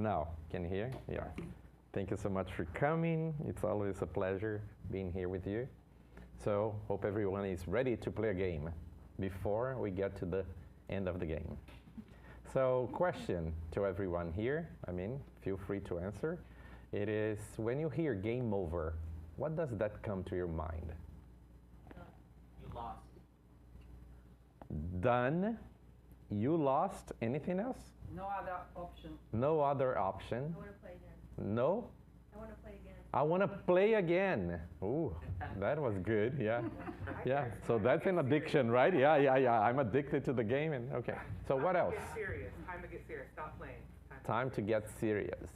Now, can you hear? Yeah. Thank you so much for coming. It's always a pleasure being here with you. So, hope everyone is ready to play a game before we get to the end of the game. So, question to everyone here, feel free to answer. It is, when you hear game over, what does that come to your mind? You lost. Done. You lost. Anything else? No other option. No other option. I want to play again. No? I want to play again. I want to play again. Ooh, that was good. Yeah. Yeah. So that's an addiction, right? Yeah. I'm addicted to the game. And okay. So what else? Time to get serious. Time to get serious. Stop playing. Time to get serious.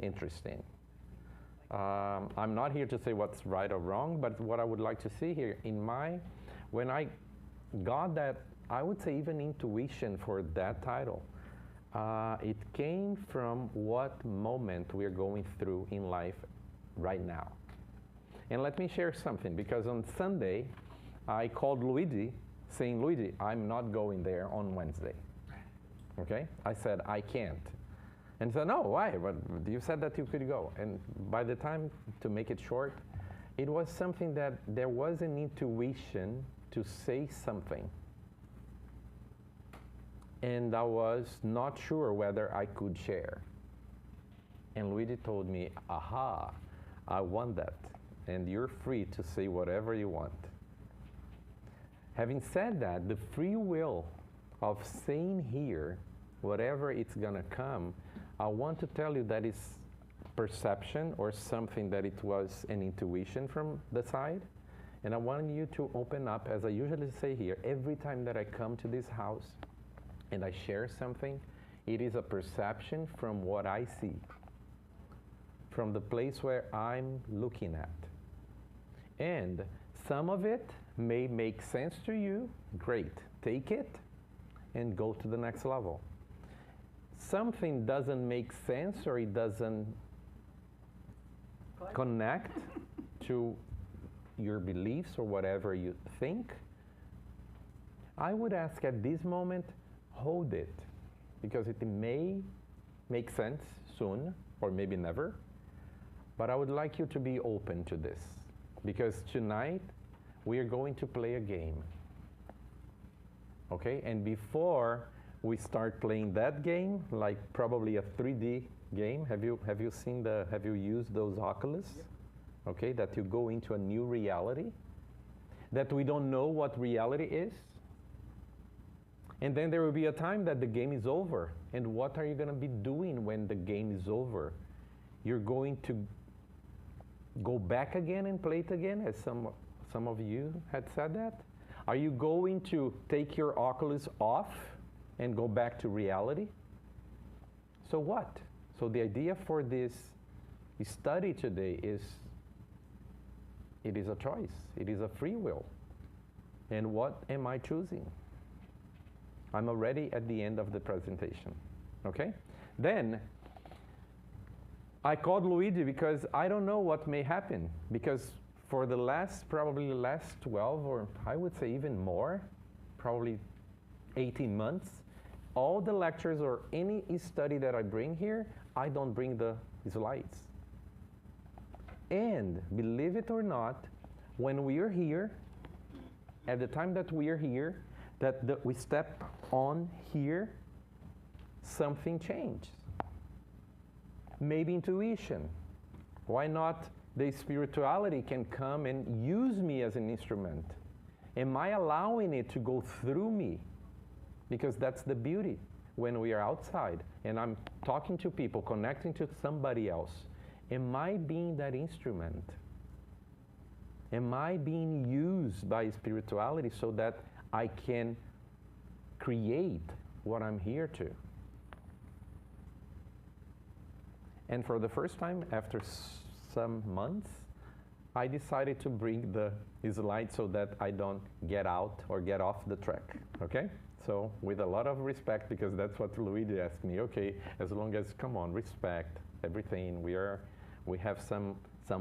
Interesting. I'm not here to say what's right or wrong, but what I would like to see here when I got that, I would say even intuition for that title, it came from what moment we're going through in life right now. And let me share something, because on Sunday, I called Luigi, saying, Luigi, I'm not going there on Wednesday. Okay? I said, I can't. And he said, no, why? But you said that you could go. And by the time, to make it short, it was something that there was an intuition to say something. And I was not sure whether I could share. And Luigi told me, aha, I want that. And you're free to say whatever you want. Having said that, the free will of saying here, whatever it's going to come, I want to tell you that it's perception or something that it was an intuition from the side. And I want you to open up, as I usually say here, every time that I come to this house and I share something, it is a perception from what I see, from the place where I'm looking at. And some of it may make sense to you, great, take it and go to the next level. Something doesn't make sense or it doesn't connect to your beliefs or whatever you think, I would ask at this moment, hold it, because it may make sense soon or maybe never, but I would like you to be open to this, because tonight we are going to play a game. Okay, and before we start playing that game, like probably a 3D game, have you used those Oculus? Yep. Okay, that you go into a new reality, that we don't know what reality is. And then there will be a time that the game is over. And what are you going to be doing when the game is over? You're going to go back again and play it again, as some of you had said that? Are you going to take your Oculus off and go back to reality? So what? So the idea for this study today is, it is a choice. It is a free will. And what am I choosing? I'm already at the end of the presentation. Okay? Then, I called Luigi because I don't know what may happen. Because for the probably the last 12, or I would say even more, probably 18 months, all the lectures or any study that I bring here, I don't bring the slides. And believe it or not, when we are here, at the time that we are here, that we step on here, something changes. Maybe intuition. Why not the spirituality can come and use me as an instrument? Am I allowing it to go through me? Because that's the beauty when we are outside and I'm talking to people, connecting to somebody else. Am I being that instrument? Am I being used by spirituality so that I can create what I'm here to? And for the first time, after some months, I decided to bring the slide so that I don't get out or get off the track, okay? So with a lot of respect, because that's what Luigi asked me, okay, as long as, come on, respect everything, we have some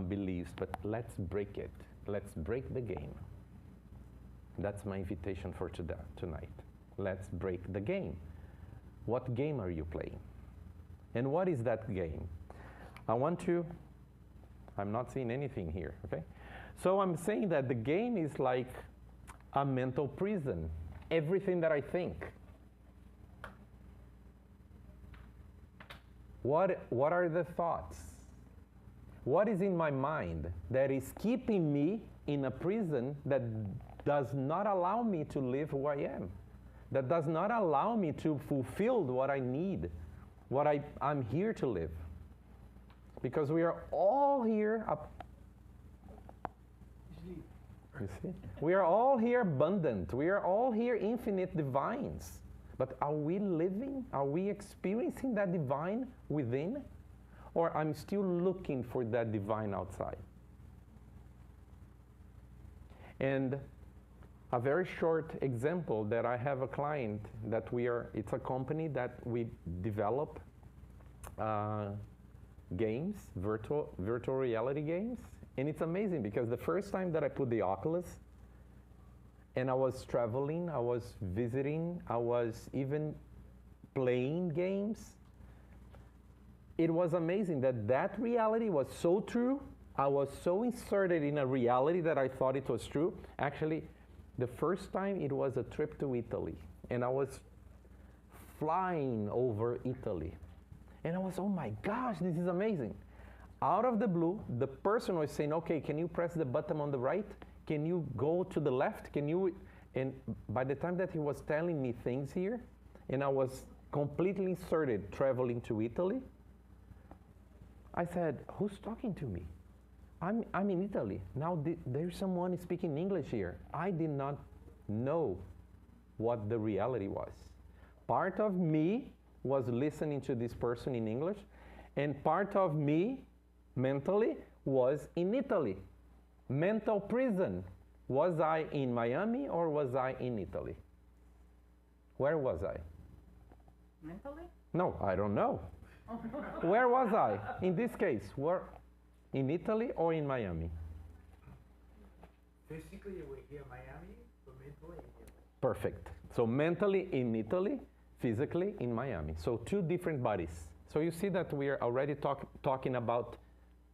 beliefs, but let's break it. Let's break the game. That's my invitation for tonight. Let's break the game. What game are you playing? And what is that game? I'm not seeing anything here, okay? So I'm saying that the game is like a mental prison. Everything that I think. What are the thoughts? What is in my mind that is keeping me in a prison that does not allow me to live who I am? That does not allow me to fulfill what I need, what I'm here to live. Because we are all here, you see? We are all here abundant. We are all here infinite divines. But are we living? Are we experiencing that divine within? Or I'm still looking for that divine outside? And a very short example that I have a client that it's a company that we develop games, virtual reality games. And it's amazing because the first time that I put the Oculus, and I was traveling, I was visiting, I was even playing games, it was amazing that reality was so true. I was so inserted in a reality that I thought it was true. Actually, the first time it was a trip to Italy, and I was flying over Italy. And I was, oh my gosh, this is amazing. Out of the blue, the person was saying, okay, can you press the button on the right? Can you go to the left? And by the time that he was telling me things here, and I was completely inserted traveling to Italy, I said, who's talking to me? I'm in Italy. Now there's someone speaking English here. I did not know what the reality was. Part of me was listening to this person in English, and part of me, mentally, was in Italy. Mental prison. Was I in Miami or was I in Italy? Where was I? Mentally? No, I don't know. Where was I in this case? Where? In Italy or in Miami? Physically, you were here in Miami, but mentally in Italy. Perfect. So mentally in Italy, physically in Miami. So two different bodies. So you see that we are already talking about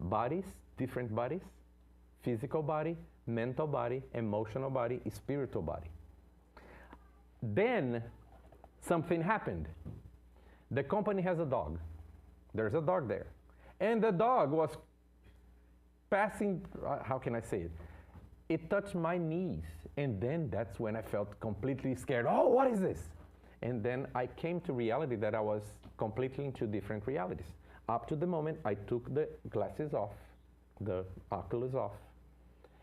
bodies, different bodies, physical body, mental body, emotional body, spiritual body. Then something happened. The company has a dog. There's a dog there. And the dog was passing, how can I say it? It touched my knees. And then that's when I felt completely scared. Oh, what is this? And then I came to reality that I was completely in two different realities. Up to the moment I took the glasses off, the Oculus off.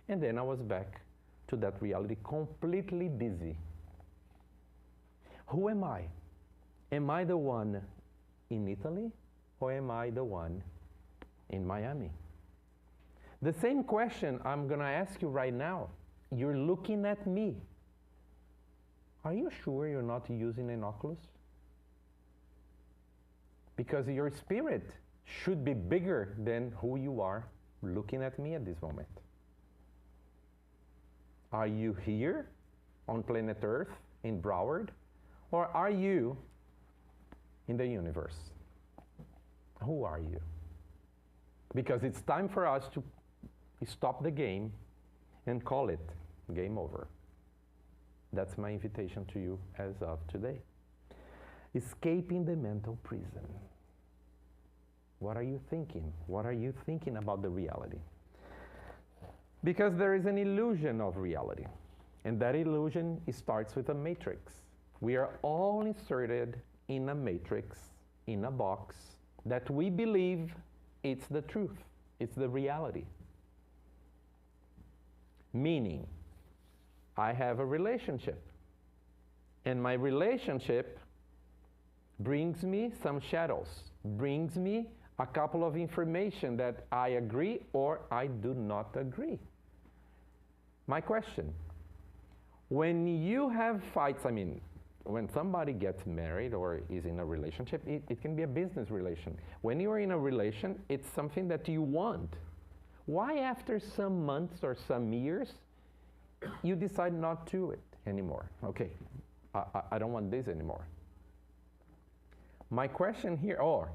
And then I was back to that reality, completely dizzy. Who am I? Am I the one in Italy or am I the one in Miami? The same question I'm going to ask you right now. You're looking at me. Are you sure you're not using an Oculus? Because your spirit should be bigger than who you are looking at me at this moment. Are you here on planet Earth in Broward? Or are you in the universe? Who are you? Because it's time for us to stop the game and call it game over. That's my invitation to you as of today. Escaping the mental prison. What are you thinking? What are you thinking about the reality? Because there is an illusion of reality. And that illusion starts with a matrix. We are all inserted in a matrix, in a box, that we believe it's the truth. It's the reality. Meaning, I have a relationship. And my relationship brings me some shadows, brings me a couple of information that I agree or I do not agree. My question, when you have fights, when somebody gets married or is in a relationship, it can be a business relation. When you're in a relation, it's something that you want. Why after some months or some years, you decide not to do it anymore? Okay, I don't want this anymore. My question here, or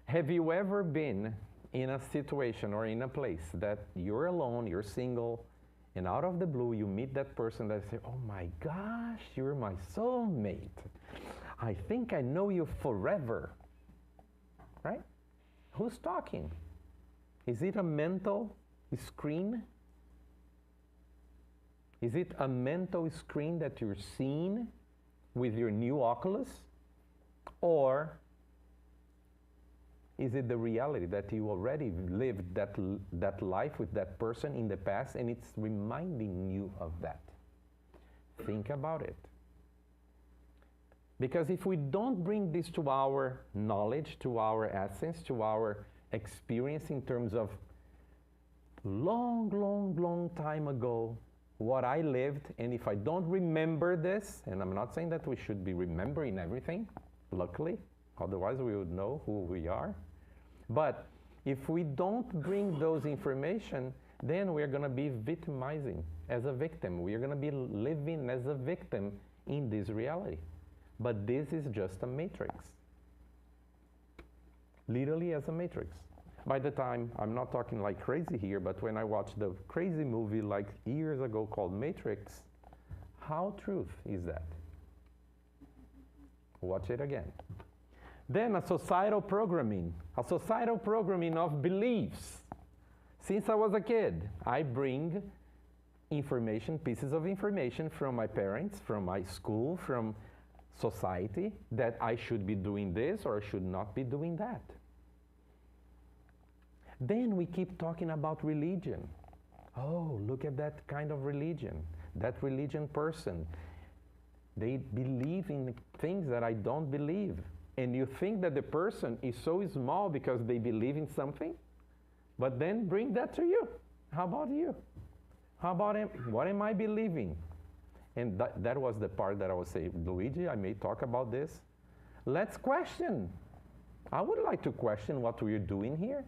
Have you ever been in a situation or in a place that you're alone, you're single, and out of the blue you meet that person that say, oh my gosh, you're my soulmate. I think I know you forever. Right? Who's talking? Is it a mental screen? Is it a mental screen that you're seeing with your new Oculus? Or is it the reality that you already lived that life with that person in the past and it's reminding you of that? Think about it. Because if we don't bring this to our knowledge, to our essence, to our experience in terms of long time ago, what I lived, and if I don't remember this, and I'm not saying that we should be remembering everything, luckily, otherwise we would know who we are. But if we don't bring those information, then we're going to be victimizing as a victim. We're going to be living as a victim in this reality. But this is just a matrix. Literally as a matrix. By the time, I'm not talking like crazy here, but when I watched the crazy movie like years ago called Matrix, how truth is that? Watch it again. Then a societal programming of beliefs. Since I was a kid, I bring information, pieces of information from my parents, from my school, from society, that I should be doing this or I should not be doing that. Then we keep talking about religion. Oh, look at that kind of religion. That religion person. They believe in things that I don't believe. And you think that the person is so small because they believe in something? But then bring that to you. How about you? How about him? What am I believing? And that was the part that I was saying, Luigi, I may talk about this. Let's question. I would like to question what we're doing here.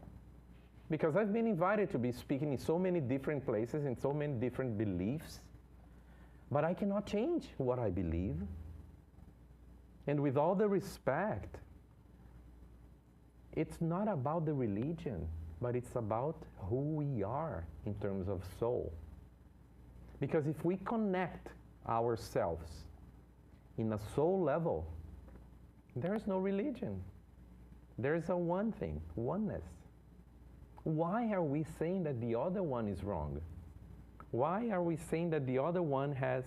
Because I've been invited to be speaking in so many different places, in so many different beliefs. But I cannot change what I believe. And with all the respect, it's not about the religion, but it's about who we are in terms of soul. Because if we connect ourselves in a soul level, there is no religion. There is a one thing, oneness. Why are we saying that the other one is wrong? Why are we saying that the other one has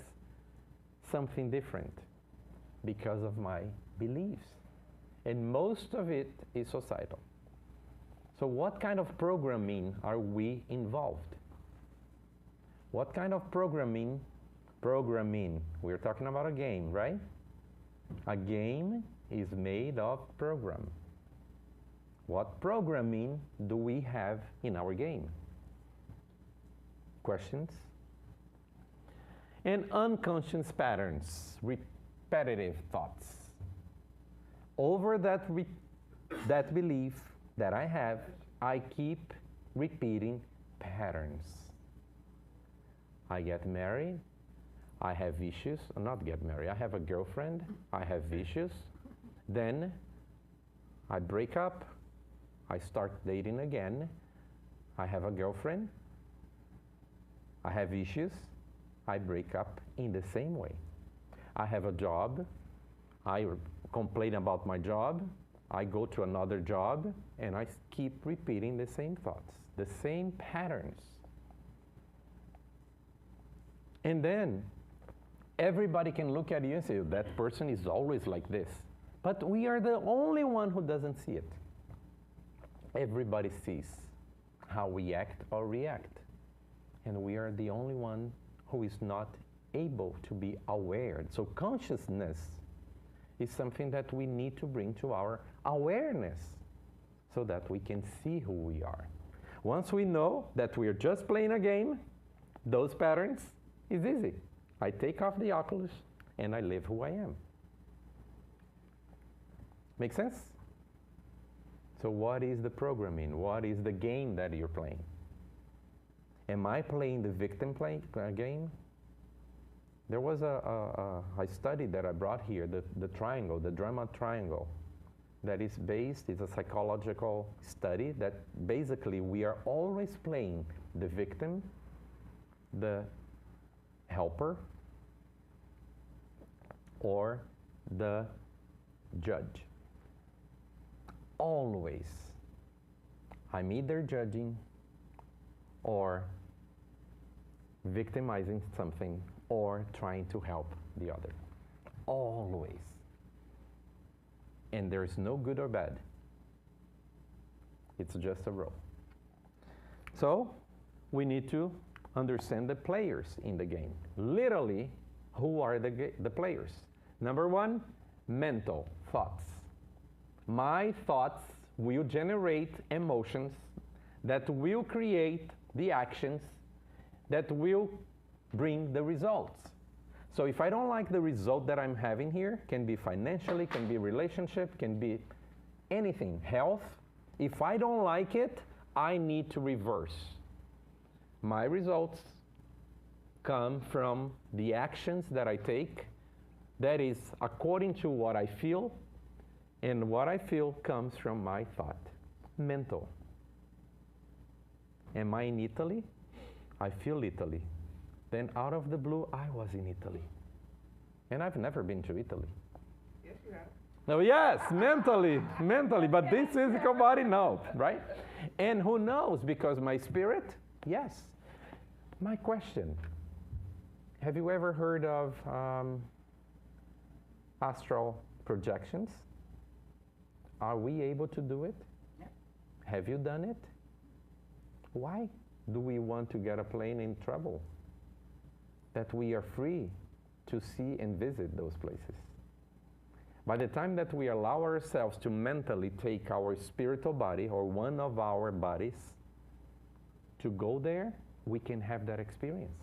something different? Because of my beliefs. And most of it is societal. So what kind of programming are we involved? What kind of programming? We're talking about a game, right? A game is made of program. What programming do we have in our game? Questions? And unconscious patterns, repetitive thoughts. Over that belief that I have, I keep repeating patterns. I get married, I have issues, not get married, I have a girlfriend, I have issues, then I break up, I start dating again, I have a girlfriend, I have issues, I break up in the same way. I have a job, I complain about my job, I go to another job, and I keep repeating the same thoughts, the same patterns. And then everybody can look at you and say, that person is always like this. But we are the only one who doesn't see it. Everybody sees how we act or react. And we are the only one who is not able to be aware. So consciousness is something that we need to bring to our awareness so that we can see who we are. Once we know that we are just playing a game, those patterns is easy. I take off the Oculus and I live who I am. Make sense? So what is the programming? What is the game that you're playing? Am I playing the victim game? There was a study that I brought here, the triangle, the drama triangle. that is based, it's a psychological study that basically we are always playing the victim, the helper, or the judge. Always. I'm either judging or victimizing something or trying to help the other. Always. And there's no good or bad. It's just a role. So we need to understand the players in the game. Literally, who are the players? Number one, mental thoughts. My thoughts will generate emotions that will create the actions that will bring the results. So if I don't like the result that I'm having here, can be financially, can be relationship, can be anything, health. If I don't like it, I need to reverse. My results come from the actions that I take, that is according to what I feel, and what I feel comes from my thought. Mental. Am I in Italy? I feel Italy. Then out of the blue, I was in Italy. And I've never been to Italy. Yes, you have. Oh yes, mentally, but this physical body, no, right? And who knows, because my spirit, yes. My question, have you ever heard of astral projections? Are we able to do it? Yeah. Have you done it? Why do we want to get a plane in trouble? That we are free to see and visit those places. By the time that we allow ourselves to mentally take our spiritual body or one of our bodies to go there, we can have that experience.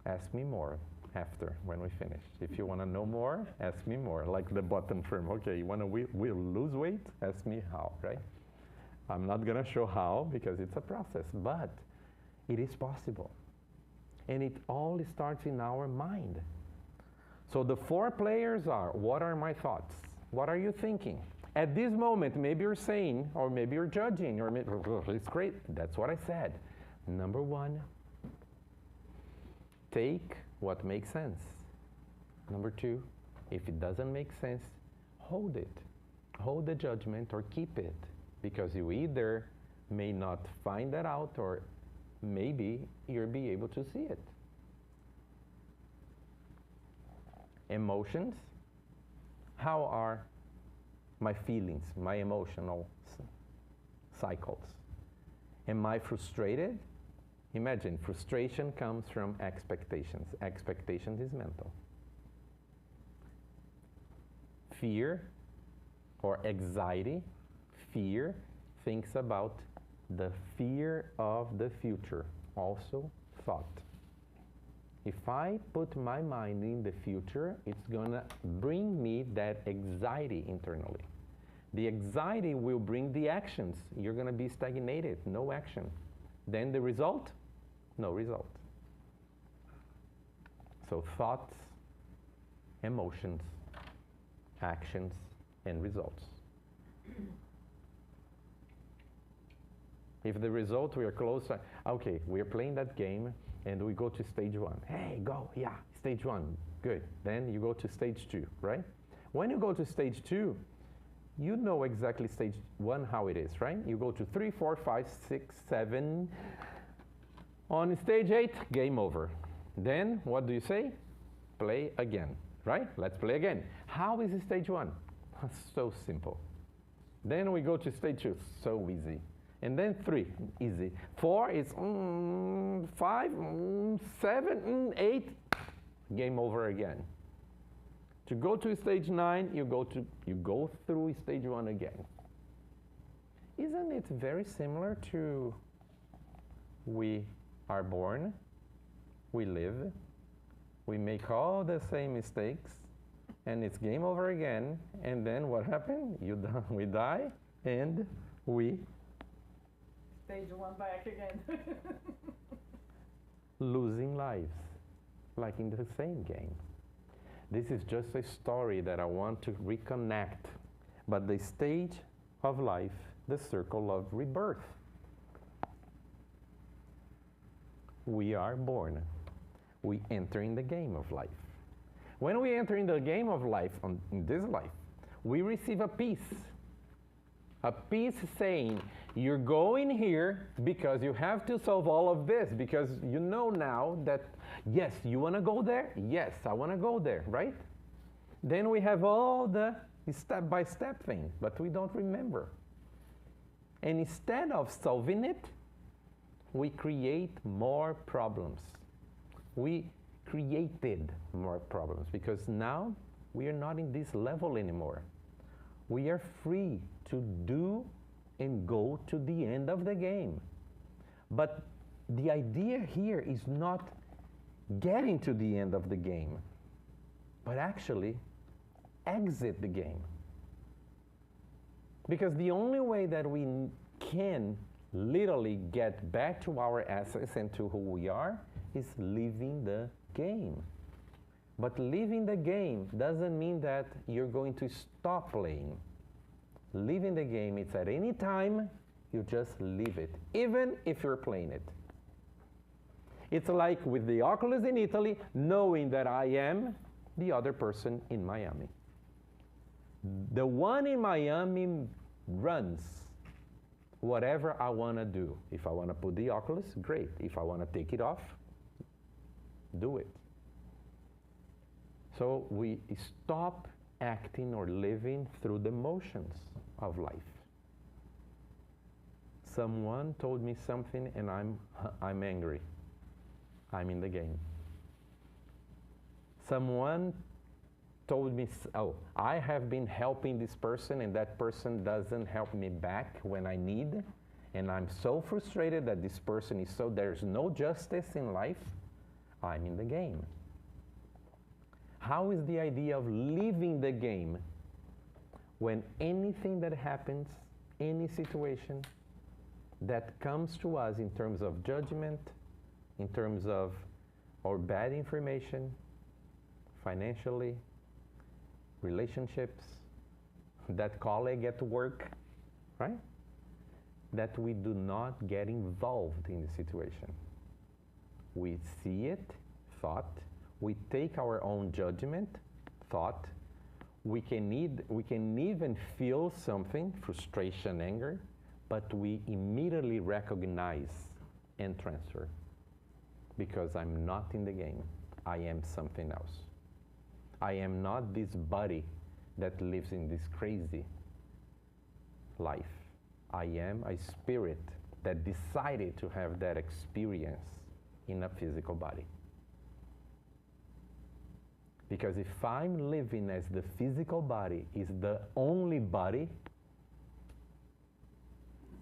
Ask me more after, when we finish. If you want to know more, ask me more. Like the bottom firm. Okay, you want to lose weight? Ask me how, right? I'm not going to show how because it's a process, but it is possible. And it all starts in our mind. So the 4 players are, what are my thoughts? What are you thinking? At this moment, maybe you're saying, or maybe you're judging, or maybe, oh, it's great. That's what I said. Number 1, take what makes sense. Number 2, if it doesn't make sense, hold it. Hold the judgment or keep it. Because you either may not find that out or maybe you'll be able to see it. Emotions. How are my feelings, my emotional cycles? Am I frustrated? Imagine, frustration comes from expectations. Expectations is mental. Fear or anxiety, fear thinks about the fear of the future, also thought. If I put my mind in the future, it's gonna bring me that anxiety internally. The anxiety will bring the actions. You're gonna be stagnated, no action. Then the result? No result. So thoughts, emotions, actions, and results. If the result, we are close, okay, we are playing that game and we go to stage 1. Hey, go, yeah, stage 1, good. Then you go to stage 2, right? When you go to stage 2, you know exactly stage 1 how it is, right? You go to 3, 4, 5, 6, 7. On stage 8, game over. Then what do you say? Play again, right? Let's play again. How is stage 1? So simple. Then we go to stage 2, so easy. And then 3, easy. 4 is 5, 7, 8, game over again. To go to stage 9, you go through stage 1 again. Isn't it very similar to we are born, we live, we make all the same mistakes, and it's game over again, and then what happened? We die, and we Stage 1 back again. losing lives, like in the same game. This is just a story that I want to reconnect. But the stage of life, the circle of rebirth. We are born. We enter in the game of life. When we enter in the game of life, in this life, we receive a piece. A piece saying, you're going here because you have to solve all of this, because you know now that, yes, you want to go there? Yes, I want to go there, right? Then we have all the step-by-step thing, but we don't remember. And instead of solving it, we create more problems. We created more problems because now we are not in this level anymore. We are free to do and go to the end of the game. But the idea here is not getting to the end of the game, but actually exit the game. Because the only way that we can literally get back to our essence and to who we are is leaving the game. But leaving the game doesn't mean that you're going to stop playing. Leaving the game, it's at any time, you just leave it, even if you're playing it. It's like with the Oculus in Italy, knowing that I am the other person in Miami. The one in Miami runs whatever I want to do. If I want to put the Oculus, great. If I want to take it off, do it. So we stop acting or living through the motions of life. Someone told me something and I'm angry. I'm in the game. Someone told me, oh, I have been helping this person and that person doesn't help me back when I need, and I'm so frustrated that this person is so, there's no justice in life, I'm in the game. How is the idea of leaving the game when anything that happens, any situation that comes to us in terms of judgment, in terms of or bad information, financially, relationships, that colleague at work, right? That we do not get involved in the situation. We see it, thought, we take our own judgment, thought, we can even feel something, frustration, anger, but we immediately recognize and transfer. Because I'm not in the game. I am something else. I am not this body that lives in this crazy life. I am a spirit that decided to have that experience in a physical body. Because if I'm living as the physical body is the only body,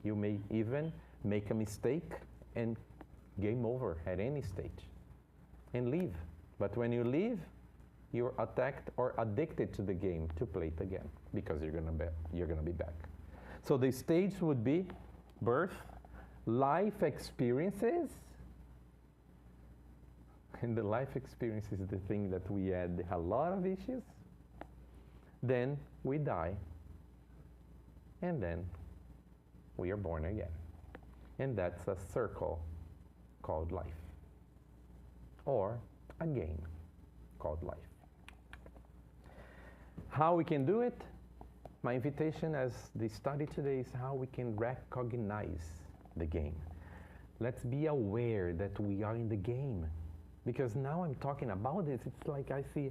you may even make a mistake and game over at any stage and leave. But when you leave, you're attacked or addicted to the game to play it again because you're gonna be back. So the stage would be birth, life experiences, and the life experience is the thing that we add a lot of issues. Then we die, and then we are born again. And that's a circle called life, or a game called life. How we can do it? My invitation as the study today is how we can recognize the game. Let's be aware that we are in the game. Because now I'm talking about this, it's like I see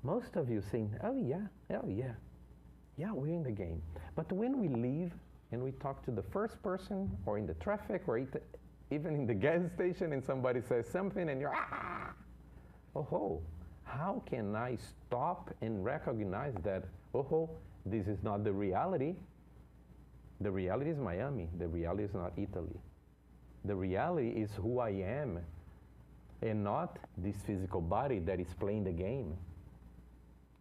most of you saying, oh yeah, we're in the game. But when we leave and we talk to the first person or in the traffic or even in the gas station and somebody says something and you're, oh, how can I stop and recognize that, this is not the reality. The reality is Miami. The reality is not Italy. The reality is who I am and not this physical body that is playing the game.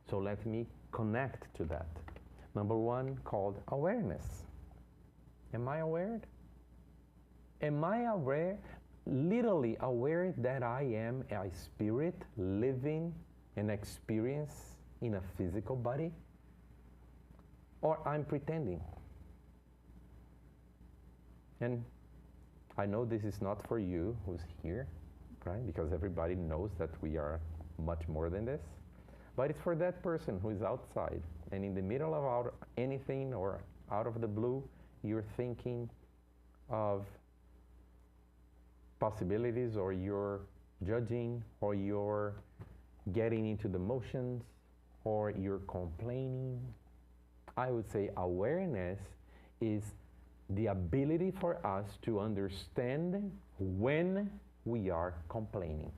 So let me connect to that. Number one, called awareness. Am I aware? Am I aware, literally aware that I am a spirit living an experience in a physical body, or I'm pretending. And I know this is not for you who's here, right? Because everybody knows that we are much more than this. But it's for that person who is outside and in the middle of anything or out of the blue, you're thinking of possibilities, or you're judging, or you're getting into the motions, or you're complaining. I would say awareness is the ability for us to understand when we are complaining.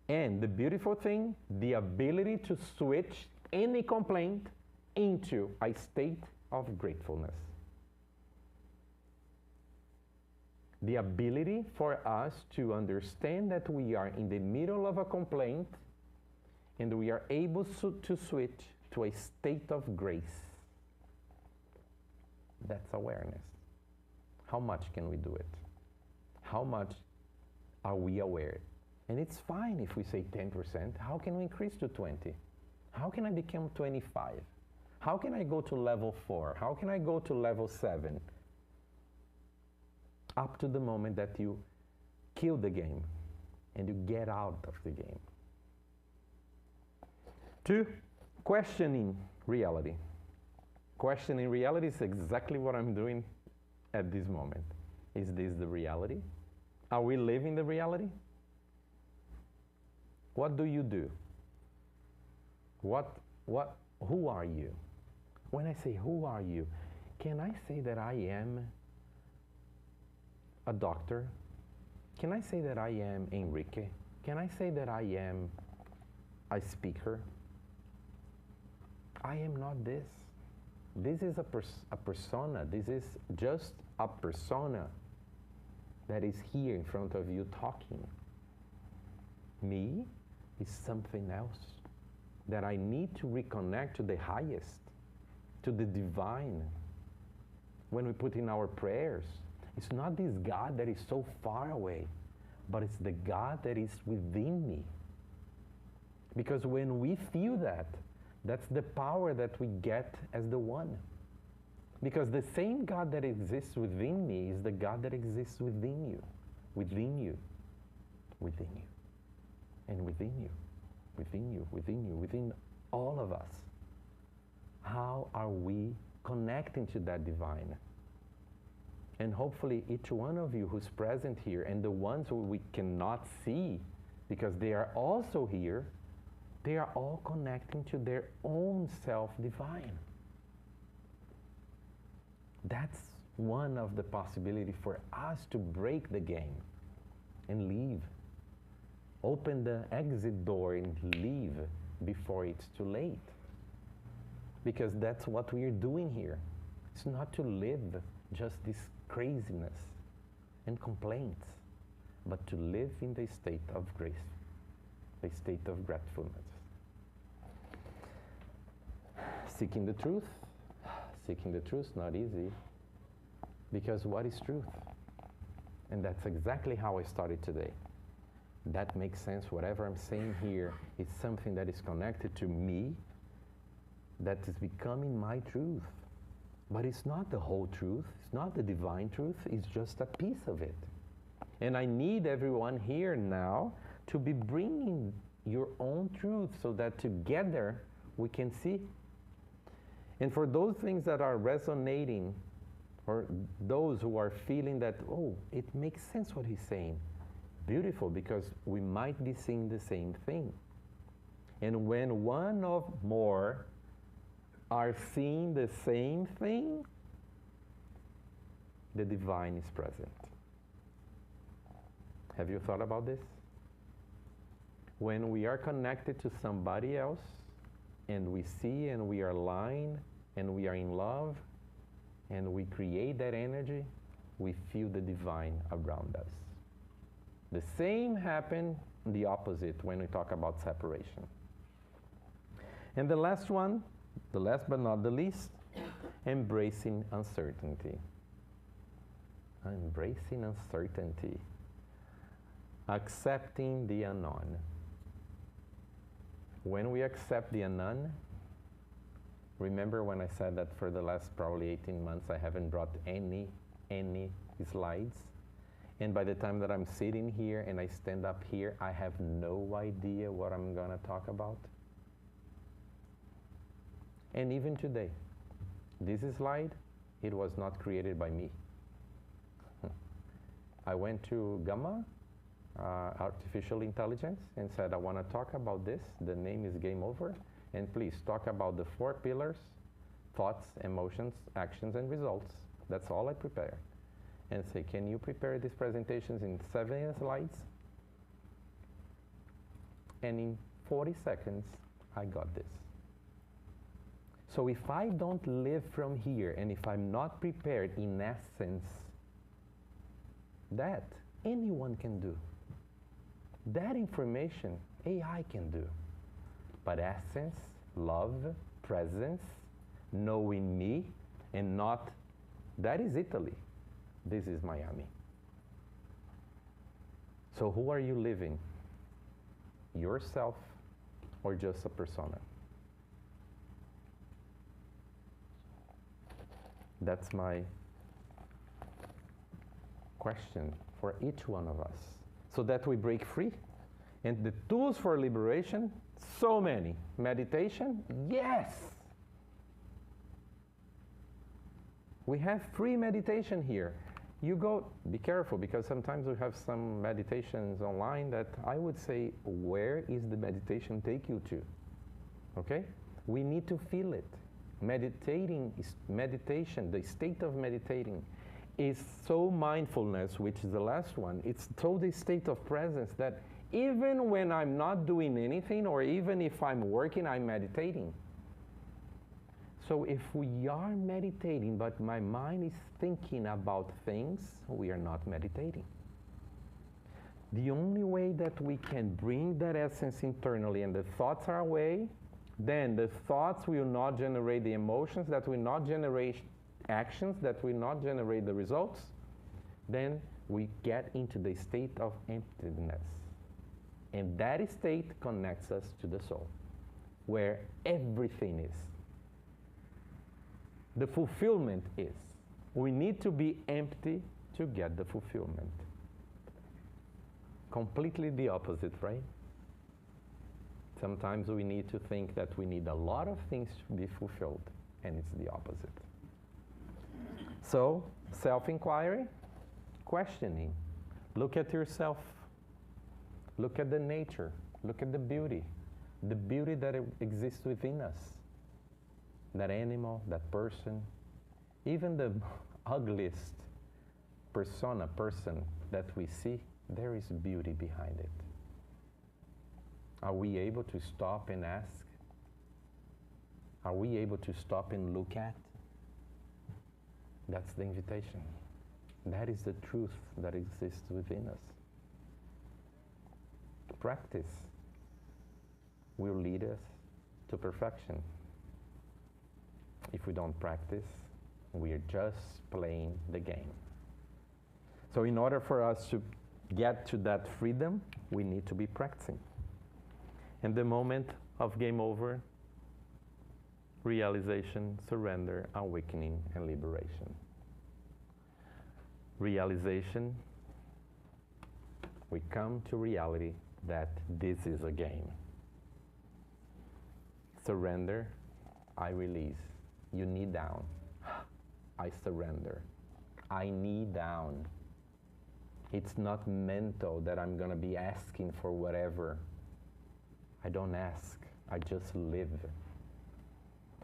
And the beautiful thing, the ability to switch any complaint into a state of gratefulness. The ability for us to understand that we are in the middle of a complaint and we are able to switch to a state of grace. That's awareness. How much can we do it? How much are we aware? And it's fine if we say 10%. How can we increase to 20? How can I become 25? How can I go to level 4? How can I go to level 7? Up to the moment that you kill the game and you get out of the game. 2, questioning reality. Questioning reality is exactly what I'm doing at this moment. Is this the reality? Are we living the reality? What do you do? Who are you? When I say who are you, can I say that I am a doctor? Can I say that I am Enrique? Can I say that I am a speaker? I am not this. This is a persona. This is just a persona that is here in front of you talking. Me is something else that I need to reconnect to the highest, to the divine. When we put in our prayers, it's not this God that is so far away, but it's the God that is within me. Because when we feel that, that's the power that we get as the one. Because the same God that exists within me is the God that exists within you, within you, within you, and within you, within you, within you, within all of us. How are we connecting to that divine? And hopefully each one of you who's present here, and the ones who we cannot see because they are also here, they are all connecting to their own self-divine. That's one of the possibilities for us to break the game and leave. Open the exit door and leave before it's too late. Because that's what we are doing here. It's not to live just this craziness and complaints, but to live in the state of grace, the state of gratefulness. Seeking the truth. Seeking the truth is not easy, because what is truth? And that's exactly how I started today. That makes sense. Whatever I'm saying here is something that is connected to me, that is becoming my truth. But it's not the whole truth. It's not the divine truth. It's just a piece of it. And I need everyone here now to be bringing your own truth so that together we can see. And for those things that are resonating, or those who are feeling that, oh, it makes sense what he's saying, beautiful, because we might be seeing the same thing. And when one or more are seeing the same thing, the divine is present. Have you thought about this? When we are connected to somebody else, and we see and we are aligned, and we are in love, and we create that energy, we feel the divine around us. The same happens the opposite when we talk about separation. And the last one, the last but not the least, embracing uncertainty. Embracing uncertainty. Accepting the unknown. When we accept the unknown, remember when I said that for the last probably 18 months I haven't brought any slides? And by the time that I'm sitting here and I stand up here, I have no idea what I'm gonna talk about. And even today, this slide, it was not created by me. I went to Gamma, Artificial Intelligence, and said, I want to talk about this. The name is Game Over. And please talk about the 4 pillars: thoughts, emotions, actions, and results. That's all I prepared. And say, can you prepare these presentations in 7 slides? And in 40 seconds, I got this. So if I don't live from here, and if I'm not prepared, in essence, that anyone can do. That information, AI can do. But essence, love, presence, knowing me, and not, that is Italy. This is Miami. So who are you living? Yourself or just a persona? That's my question for each one of us, so that we break free. And the tools for liberation, so many. Meditation, yes. We have free meditation here. You go, be careful, because sometimes we have some meditations online that I would say, where is the meditation take you to? Okay? We need to feel it. Meditating is meditation, the state of meditating is so mindfulness, which is the last one. It's so the state of presence that even when I'm not doing anything, or even if I'm working, I'm meditating. So if we are meditating, but my mind is thinking about things, we are not meditating. The only way that we can bring that essence internally and the thoughts are away, then the thoughts will not generate the emotions, that will not generate actions, that will not generate the results, then we get into the state of emptiness. And that state connects us to the soul, where everything is. The fulfillment is. We need to be empty to get the fulfillment. Completely the opposite, right? Sometimes we need to think that we need a lot of things to be fulfilled, and it's the opposite. So, self-inquiry, questioning. Look at yourself. Look at the nature. Look at the beauty that exists within us. That animal, that person, even the ugliest person that we see, there is beauty behind it. Are we able to stop and ask? Are we able to stop and look at? That's the invitation. That is the truth that exists within us. Practice will lead us to perfection. If we don't practice, we're just playing the game. So in order for us to get to that freedom, we need to be practicing. And the moment of game over, realization, surrender, awakening, and liberation. Realization, we come to reality that this is a game. Surrender, I release. You knee down. I surrender. I knee down. It's not mental that I'm going to be asking for whatever. I don't ask. I just live.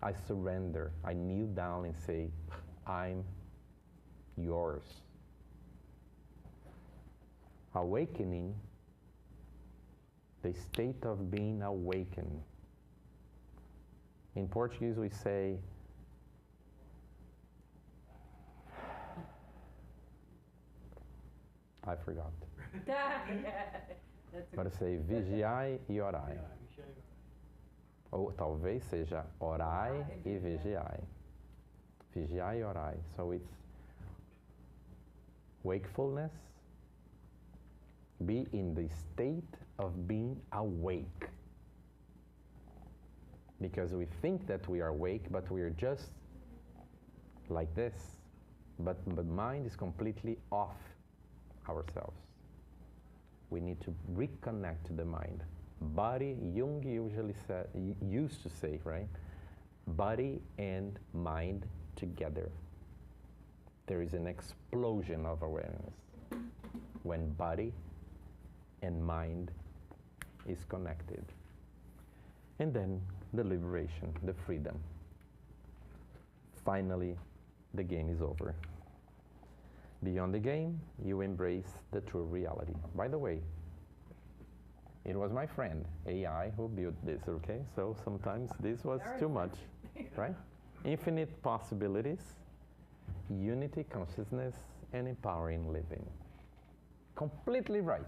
I surrender. I kneel down and say, I'm yours. Awakening, the state of being awakened. In Portuguese we say, I forgot. Agora sei vigiai e orai. Ou talvez seja orai e vigiai. Vigiai e orai. So it's wakefulness. Be in the state of being awake. because we think that we are awake, but we are just like this. But the mind is completely off ourselves. We need to reconnect to the mind. Body, Jung usually used to say, right? Body and mind together. There is an explosion of awareness when body and mind is connected. And then the liberation, the freedom. Finally, the game is over. Beyond the game, you embrace the true reality. By the way, it was my friend, AI, who built this, okay? So sometimes this was too much, right? Infinite possibilities, unity, consciousness, and empowering living. Completely right.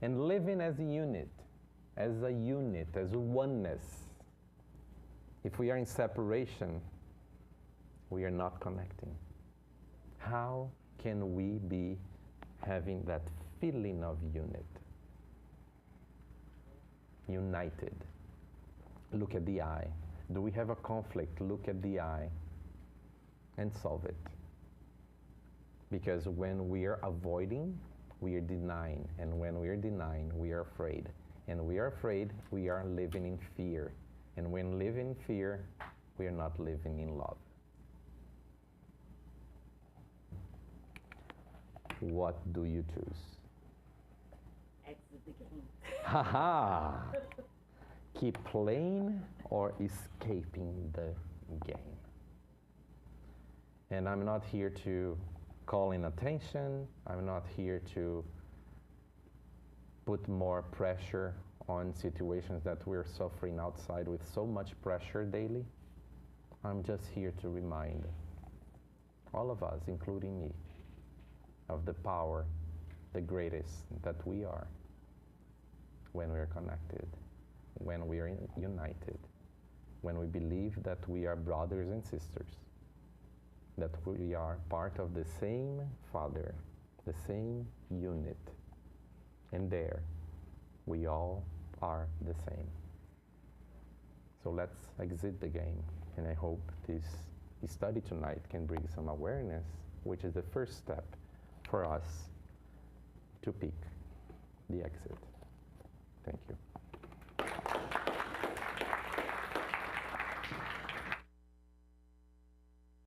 And living as a unit, as a oneness. If we are in separation, we are not connecting. How can we be having that feeling of unit? United. Look at the eye. Do we have a conflict? Look at the eye and solve it. Because when we are avoiding, we are denying. And when we are denying, we are afraid. And we are afraid, we are living in fear. And when living in fear, we are not living in love. What do you choose? Exit the game. Haha! Keep playing or escaping the game. And I'm not here to call in attention. I'm not here to put more pressure on situations that we're suffering outside with so much pressure daily. I'm just here to remind all of us, including me, of the power, the greatest that we are when we are connected, when we are united, when we believe that we are brothers and sisters, that we are part of the same Father, the same unit, and there we all are the same. So let's exit the game, and I hope this study tonight can bring some awareness, which is the first step for us to pick the exit. Thank you.